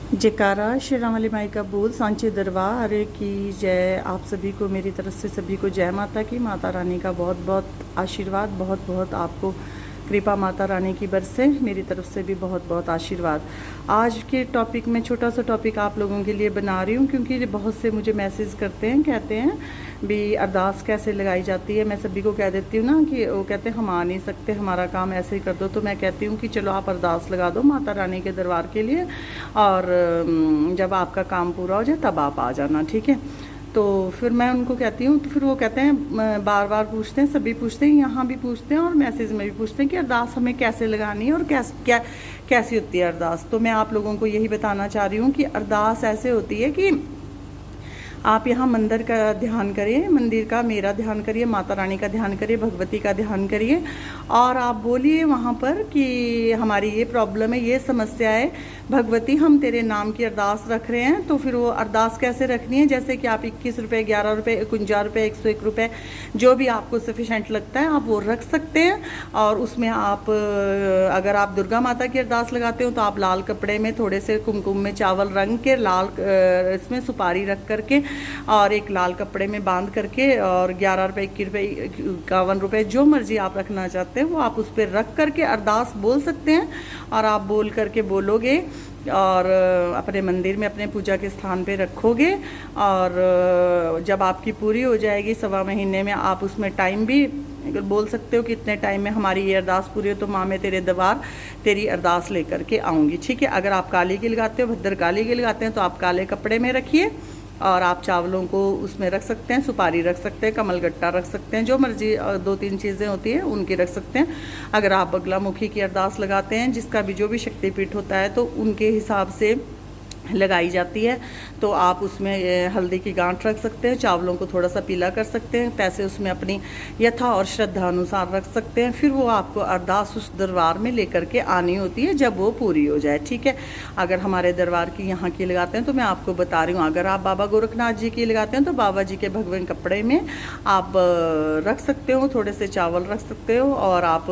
जयकारा श्री राम वाली माई का बोल सांचे दरबार की जय। आप सभी को मेरी तरफ से सभी को जय माता की। माता रानी का बहुत बहुत आशीर्वाद, बहुत बहुत आपको कृपा माता रानी की बरसे। मेरी तरफ से भी बहुत बहुत आशीर्वाद। आज के टॉपिक में छोटा सा टॉपिक आप लोगों के लिए बना रही हूँ, क्योंकि बहुत से मुझे मैसेज करते हैं, कहते हैं भी अरदास कैसे लगाई जाती है। मैं सभी को कह देती हूँ ना कि वो कहते हैं हम आ नहीं सकते, हमारा काम ऐसे ही कर दो। तो मैं कहती हूँ कि चलो आप अरदास लगा दो माता रानी के दरबार के लिए, और जब आपका काम पूरा हो जाए तब आप आ जाना, ठीक है। तो फिर मैं उनको कहती हूँ, तो फिर वो कहते हैं, बार बार पूछते हैं, सभी पूछते हैं, यहाँ भी पूछते हैं और मैसेज में भी पूछते हैं कि अरदास हमें कैसे लगानी है और कैसी होती है अरदास। तो मैं आप लोगों को यही बताना चाह रही हूँ कि अरदास ऐसे होती है कि आप यहाँ मंदिर का ध्यान करिए, मंदिर का मेरा ध्यान करिए, माता रानी का ध्यान करिए, भगवती का ध्यान करिए, और आप बोलिए वहाँ पर कि हमारी ये प्रॉब्लम है, ये समस्या है भगवती, हम तेरे नाम की अरदास रख रहे हैं। तो फिर वो अरदास कैसे रखनी है, जैसे कि आप 21 रुपये, 11 रुपये, 51 रुपये, 101 रुपये, जो भी आपको सफिशेंट लगता है आप वो रख सकते हैं। और उसमें आप अगर आप दुर्गा माता की अरदास लगाते हो तो आप लाल कपड़े में थोड़े से कुमकुम में चावल रंग के लाल इसमें सुपारी रख करके और एक लाल कपड़े में बांध करके, और 11 रुपये, 21 रुपये, 51 रुपये, जो मर्जी आप रखना चाहते हैं वो आप उस पर रख करके अरदास बोल सकते हैं। और आप बोल करके बोलोगे और अपने मंदिर में अपने पूजा के स्थान पे रखोगे, और जब आपकी पूरी हो जाएगी 1.25 महीने में, आप उसमें टाइम भी बोल सकते हो कि इतने टाइम में हमारी ये अरदास पूरी हो तो माँ मैं तेरे दरबार तेरी अरदास लेकर के आऊँगी, ठीक है। अगर आप काली की लगाते हो, भद्रकाली की लगाते हैं, तो आप काले कपड़े में रखिए और आप चावलों को उसमें रख सकते हैं, सुपारी रख सकते हैं, कमलगट्टा रख सकते हैं, जो मर्जी 2-3 चीज़ें होती हैं उनकी रख सकते हैं। अगर आप बगलामुखी की अरदास लगाते हैं, जिसका भी जो भी शक्तिपीठ होता है, तो उनके हिसाब से लगाई जाती है, तो आप उसमें हल्दी की गांठ रख सकते हैं, चावलों को थोड़ा सा पीला कर सकते हैं, पैसे उसमें अपनी यथा और श्रद्धा अनुसार रख सकते हैं। फिर वो आपको अरदास उस दरबार में लेकर के आनी होती है जब वो पूरी हो जाए, ठीक है। अगर हमारे दरबार की यहाँ की लगाते हैं तो मैं आपको बता रही हूँ, अगर आप बाबा गोरखनाथ जी की लगाते हैं तो बाबा जी के भगवे कपड़े में आप रख सकते हो, थोड़े से चावल रख सकते हो, और आप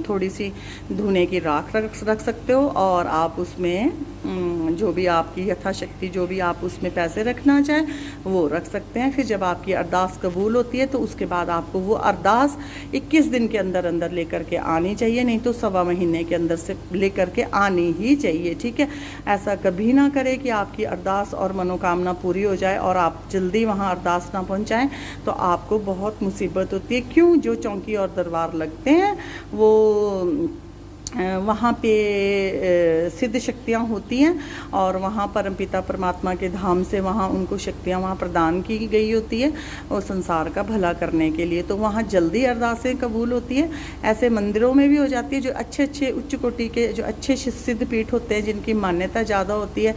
थोड़ी सी धुने की राख रख सकते हो, और आप उसमें जो भी आपकी यथाशक्ति जो भी आप उसमें पैसे रखना चाहें वो रख सकते हैं। फिर जब आपकी अरदास कबूल होती है तो उसके बाद आपको वो अरदास 21 दिन के अंदर अंदर लेकर के आनी चाहिए, नहीं तो 1.25 महीने के अंदर से लेकर के आनी ही चाहिए, ठीक है। ऐसा कभी ना करें कि आपकी अरदास और मनोकामना पूरी हो जाए और आप जल्दी वहाँ अरदास ना पहुँचाएँ, तो आपको बहुत मुसीबत होती है। क्यों? जो चौकी और दरबार लगते हैं वो वहाँ पे सिद्ध शक्तियाँ होती हैं, और वहाँ परमपिता परमात्मा के धाम से वहाँ उनको शक्तियाँ वहाँ प्रदान की गई होती है और संसार का भला करने के लिए, तो वहाँ जल्दी अरदासें कबूल होती है। ऐसे मंदिरों में भी हो जाती है, जो अच्छे अच्छे उच्च कोटि के जो अच्छे सिद्ध पीठ होते हैं, जिनकी मान्यता ज़्यादा होती है,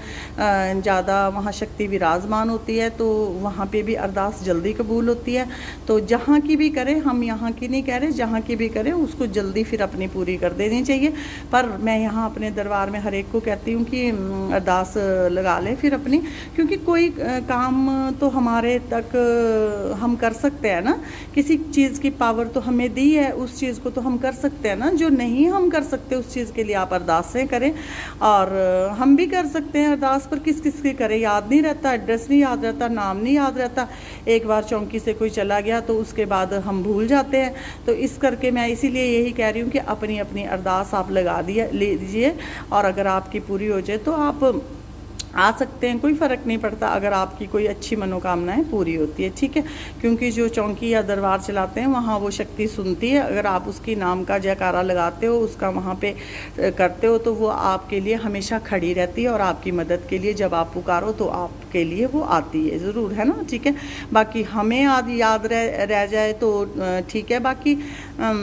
ज़्यादा वहाँ शक्ति विराजमान होती है, तो वहाँ पे भी अरदास जल्दी कबूल होती है। तो जहाँ की भी करें, हम यहाँ की नहीं कह रहे, जहाँ की भी करें उसको जल्दी फिर अपनी पूरी कर देनी चाहिए। पर मैं यहाँ अपने दरबार में हर एक को कहती हूँ कि अरदास लगा लें फिर अपनी, क्योंकि कोई काम तो हमारे तक हम कर सकते हैं ना, किसी चीज़ की पावर तो हमें दी है, उस चीज़ को तो हम कर सकते हैं ना। जो नहीं हम कर सकते उस चीज़ के लिए आप अरदासें करें, और हम भी कर सकते हैं अरदास, पर किस किस की करें याद नहीं रहता, एड्रेस नहीं याद रहता, नाम नहीं याद रहता। एक बार चौकी से कोई चला गया तो उसके बाद हम भूल जाते हैं। तो इस करके मैं इसीलिए यही कह रही हूँ कि अपनी अपनी अरदास आप लगा दिया ले दीजिए, और अगर आपकी पूरी हो जाए तो आप आ सकते हैं, कोई फ़र्क नहीं पड़ता अगर आपकी कोई अच्छी मनोकामनाएं पूरी होती है, ठीक है। क्योंकि जो चौकी या दरबार चलाते हैं वहाँ वो शक्ति सुनती है। अगर आप उसकी नाम का जयकारा लगाते हो, उसका वहाँ पे करते हो, तो वो आपके लिए हमेशा खड़ी रहती है, और आपकी मदद के लिए जब आप पुकारो तो आपके लिए वो आती है ज़रूर, है ना, ठीक है। बाकी हमें याद रह जाए तो ठीक है, बाकी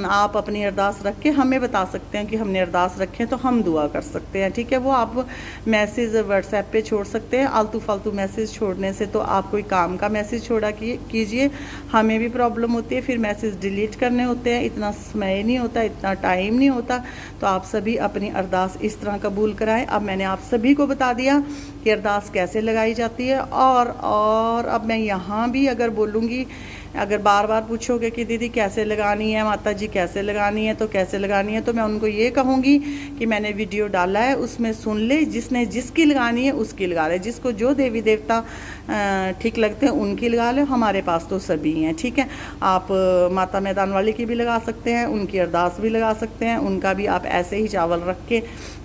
आप अपनी अरदास रख के हमें बता सकते हैं कि हमने अरदास रखें, तो हम दुआ कर सकते हैं, ठीक है। वो आप मैसेज व्हाट्सएप पे छोड़ सकते हैं। आलतू फालतू मैसेज छोड़ने से तो आप कोई काम का मैसेज छोड़ा कीजिए, हमें भी प्रॉब्लम होती है, फिर मैसेज डिलीट करने होते हैं, इतना समय नहीं होता, इतना टाइम नहीं होता। तो आप सभी अपनी अरदास इस तरह कबूल कराएं। अब मैंने आप सभी को बता दिया कि अरदास कैसे लगाई जाती है, और अब मैं यहाँ भी अगर बोलूँगी अगर बार बार पूछोगे कि दीदी कैसे लगानी है, माता जी कैसे लगानी है, तो कैसे लगानी है, तो मैं उनको ये कहूँगी कि मैंने वीडियो डाला है, उसमें सुन ले, जिसने जिसकी लगानी है उसकी लगा ले, जिसको जो देवी देवता ठीक लगते हैं उनकी लगा ले। हमारे पास तो सभी हैं, ठीक है। आप माता मैदान वाली की भी लगा सकते हैं, उनकी अरदास भी लगा सकते हैं, उनका भी आप ऐसे ही चावल रख के,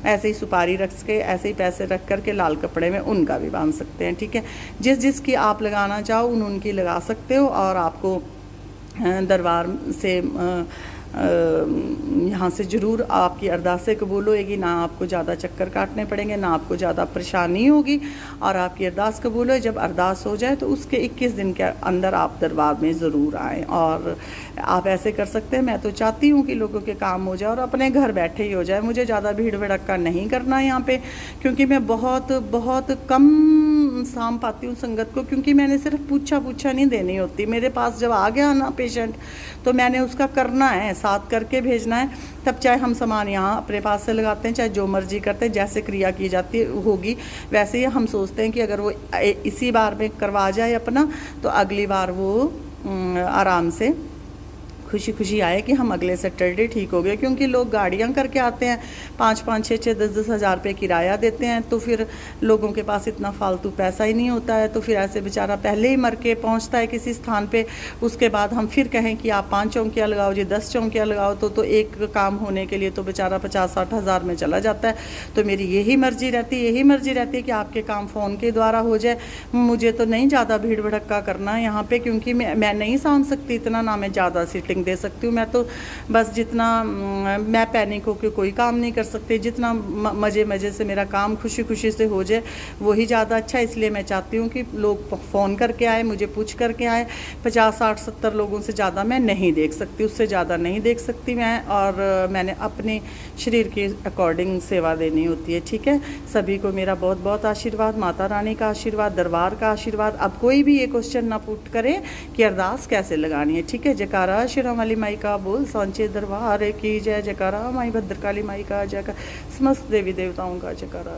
ऐसे ही सुपारी रख के, ऐसे ही पैसे रख करके लाल कपड़े में उनका भी बांध सकते हैं, ठीक है। जिस जिसकी आप लगाना चाहो उनकी लगा सकते हो। और आपको दरबार से यहाँ से ज़रूर आपकी अरदासें कबूल होएगी, ना आपको ज़्यादा चक्कर काटने पड़ेंगे, ना आपको ज़्यादा परेशानी होगी, और आपकी अरदास कबूल हो। जब अरदास हो जाए तो उसके 21 दिन के अंदर आप दरबार में ज़रूर आएँ। और आप ऐसे कर सकते हैं, मैं तो चाहती हूँ कि लोगों के काम हो जाए और अपने घर बैठे ही हो जाए। मुझे ज़्यादा भीड़ भड़क्का नहीं करना है यहाँ पे, क्योंकि मैं बहुत बहुत कम साम पाती हूँ संगत को, क्योंकि मैंने सिर्फ पूछा नहीं देनी होती। मेरे पास जब आ गया ना पेशेंट, तो मैंने उसका करना है, साथ करके भेजना है। तब चाहे हम सामान यहाँ अपने पास से लगाते हैं, चाहे जो मर्जी करते हैं, जैसे क्रिया की जाती होगी वैसे ही हम सोचते हैं कि अगर वो इसी बार में करवा जाए अपना, तो अगली बार वो आराम से खुशी खुशी आए कि हम अगले सैटरडे ठीक हो गए। क्योंकि लोग गाड़ियाँ करके आते हैं, 5-5, 6-6, 10-10 हज़ार रुपये किराया देते हैं, तो फिर लोगों के पास इतना फालतू पैसा ही नहीं होता है। तो फिर ऐसे बेचारा पहले ही मर के पहुँचता है किसी स्थान पे, उसके बाद हम फिर कहें कि आप 5 चौंकियाँ लगाओ जी, 10 चौंकियाँ लगाओ, तो एक काम होने के लिए तो बेचारा 50-60 हज़ार में चला जाता है। तो मेरी यही मर्जी रहती है कि आपके काम फ़ोन के द्वारा हो जाए। मुझे तो नहीं ज़्यादा भीड़ भड़क्का करना है यहाँ पर, क्योंकि मैं नहीं समझ सकती इतना, ना मैं ज़्यादा सीटिंग दे सकती हूँ। मैं तो बस जितना मैं पैनिक होकर कोई काम नहीं कर सकती, जितना मज़े से मेरा काम खुशी खुशी से हो जाए वही ज़्यादा अच्छा है। इसलिए मैं चाहती हूँ कि लोग फ़ोन करके आए, मुझे पूछ करके आए। 50, 60, 70 लोगों से ज़्यादा मैं नहीं देख सकती, उससे ज़्यादा नहीं देख सकती मैं। और मैंने अपने शरीर के अकॉर्डिंग सेवा देनी होती है, ठीक है। सभी को मेरा बहुत बहुत आशीर्वाद, माता रानी का आशीर्वाद, दरबार का आशीर्वाद। अब कोई भी ये क्वेश्चन ना पुट करे कि अरदास कैसे लगानी है, ठीक है। जयकारा श्री वाली माई का बोल, सांचे दरबार की जय, जयकारा माई भद्रकाली माई का जयकारा, समस्त देवी देवताओं का जयकारा।